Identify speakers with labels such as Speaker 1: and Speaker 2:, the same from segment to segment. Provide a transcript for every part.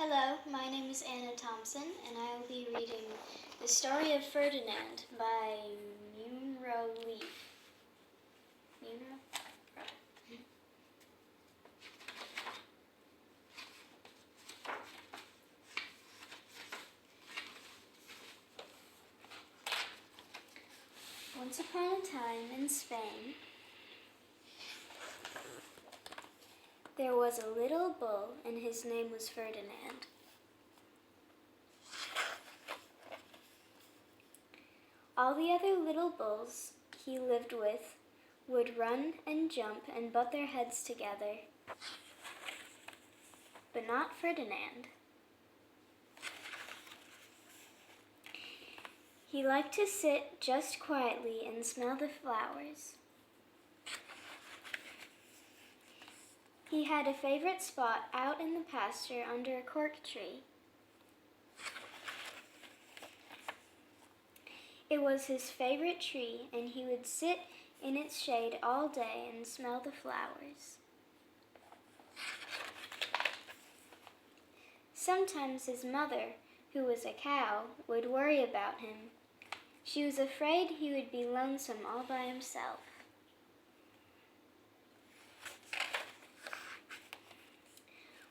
Speaker 1: Hello, my name is Anna Thompson, and I will be reading The Story of Ferdinand by Munro. Munro? Once upon a time in Spain, there was a little bull, and his name was Ferdinand. All the other little bulls he lived with would run and jump and butt their heads together, but not Ferdinand. He liked to sit just quietly and smell the flowers. He had a favorite spot out in the pasture under a cork tree. It was his favorite tree, and he would sit in its shade all day and smell the flowers. Sometimes his mother, who was a cow, would worry about him. She was afraid he would be lonesome all by himself.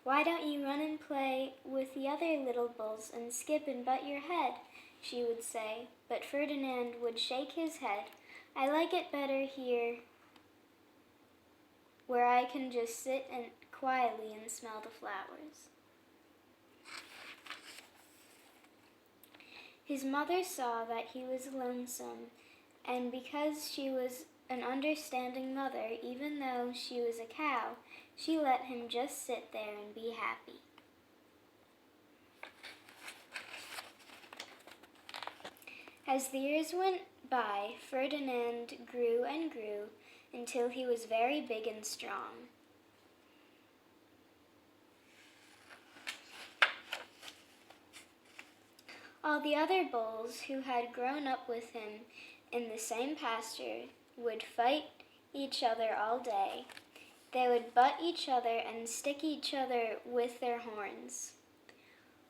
Speaker 1: "Why don't you run and play with the other little bulls and skip and butt your head?" she would say, but Ferdinand would shake his head. "I like it better here, where I can just sit and quietly and smell the flowers." His mother saw that he was lonesome, and because she was an understanding mother, even though she was a cow, she let him just sit there and be happy. As the years went by, Ferdinand grew and grew until he was very big and strong. All the other bulls who had grown up with him in the same pasture would fight each other all day. They would butt each other and stick each other with their horns.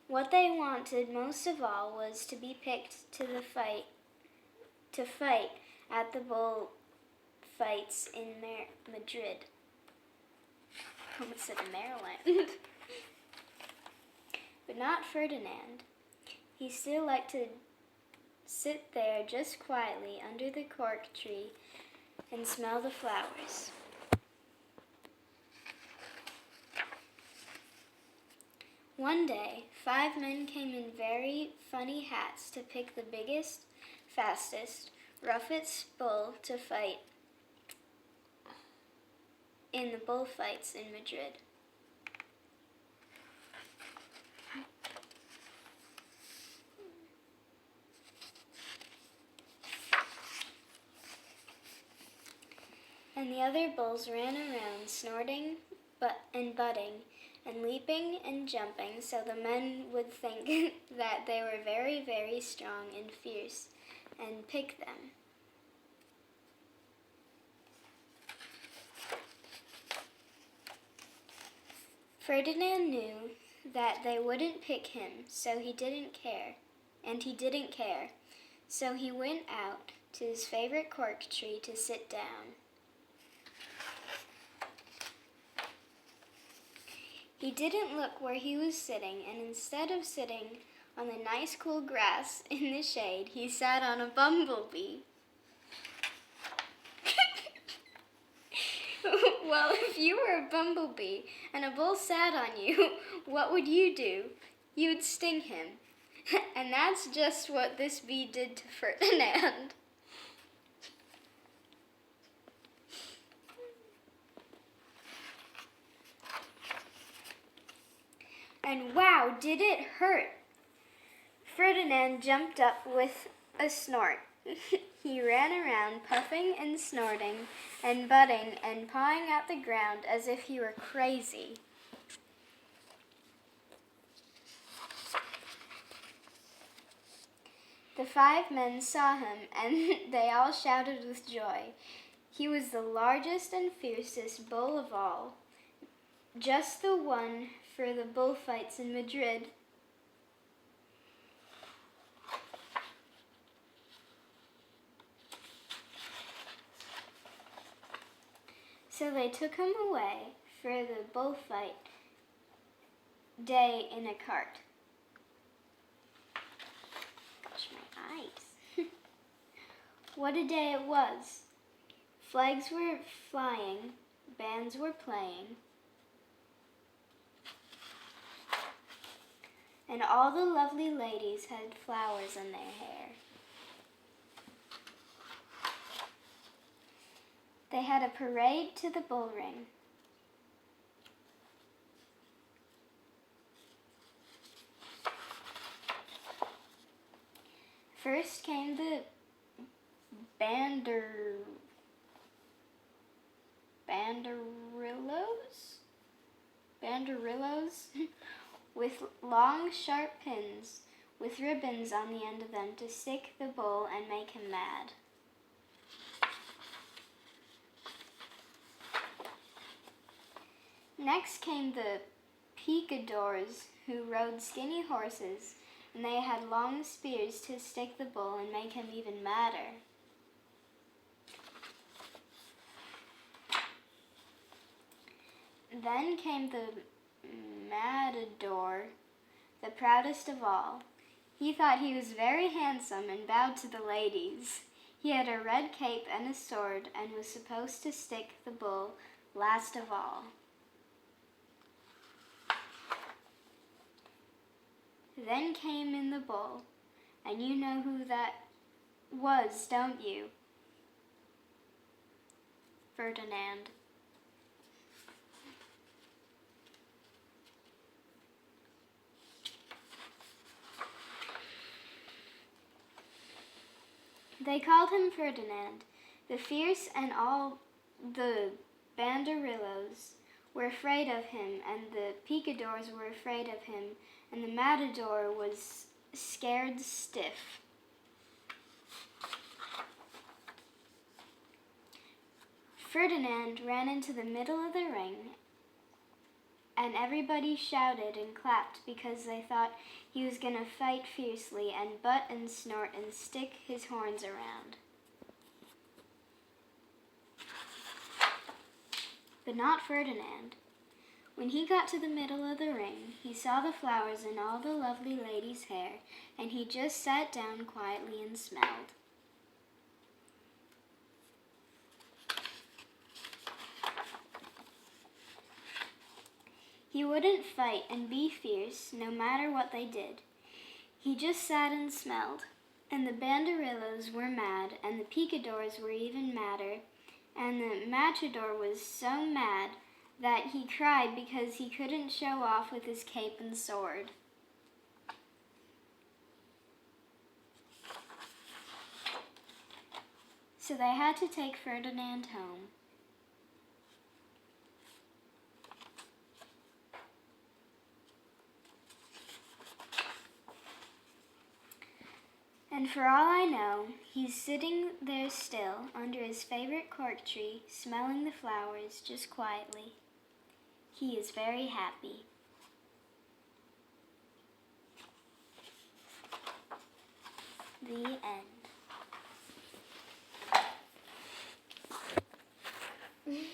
Speaker 1: What they wanted most of all was to be picked to fight at the bull fights in Madrid. I almost said Maryland. But not Ferdinand. He still liked to sit there just quietly under the cork tree and smell the flowers. One day, 5 men came in very funny hats to pick the biggest, fastest, roughest bull to fight in the bullfights in Madrid. And the other bulls ran around, snorting and butting, and leaping and jumping, so the men would think that they were very, very strong and fierce, and pick them. Ferdinand knew that they wouldn't pick him, so he didn't care, so he went out to his favorite cork tree to sit down. He didn't look where he was sitting, and instead of sitting on the nice cool grass in the shade, he sat on a bumblebee. Well, if you were a bumblebee and a bull sat on you, what would you do? You would sting him. And that's just what this bee did to Ferdinand. And wow, did it hurt! Ferdinand jumped up with a snort. He ran around, puffing and snorting and butting and pawing at the ground as if he were crazy. The 5 men saw him, and they all shouted with joy. He was the largest and fiercest bull of all, just the one for the bullfights in Madrid. So they took him away for the bullfight day in a cart. Gosh, my eyes. What a day it was. Flags were flying, bands were playing, and all the lovely ladies had flowers in their hair. They had a parade to the bull ring. First came the banderillos with long sharp pins with ribbons on the end of them to stick the bull and make him mad. Next came the picadors, who rode skinny horses, and they had long spears to stick the bull and make him even madder. Then came the matador, the proudest of all. He thought he was very handsome and bowed to the ladies. He had a red cape and a sword and was supposed to stick the bull last of all. Then came in the bull, and you know who that was, don't you? Ferdinand. They called him Ferdinand. The fierce and all the banderillos were afraid of him, and the picadors were afraid of him, and the matador was scared stiff. Ferdinand ran into the middle of the ring, and everybody shouted and clapped because they thought he was going to fight fiercely and butt and snort and stick his horns around. But not Ferdinand. When he got to the middle of the ring, he saw the flowers in all the lovely ladies' hair, and he just sat down quietly and smelled. He wouldn't fight and be fierce, no matter what they did. He just sat and smelled, and the banderillos were mad, and the picadors were even madder, and the matador was so mad that he cried because he couldn't show off with his cape and sword. So they had to take Ferdinand home. And for all I know, he's sitting there still under his favorite cork tree, smelling the flowers just quietly. He is very happy. The end.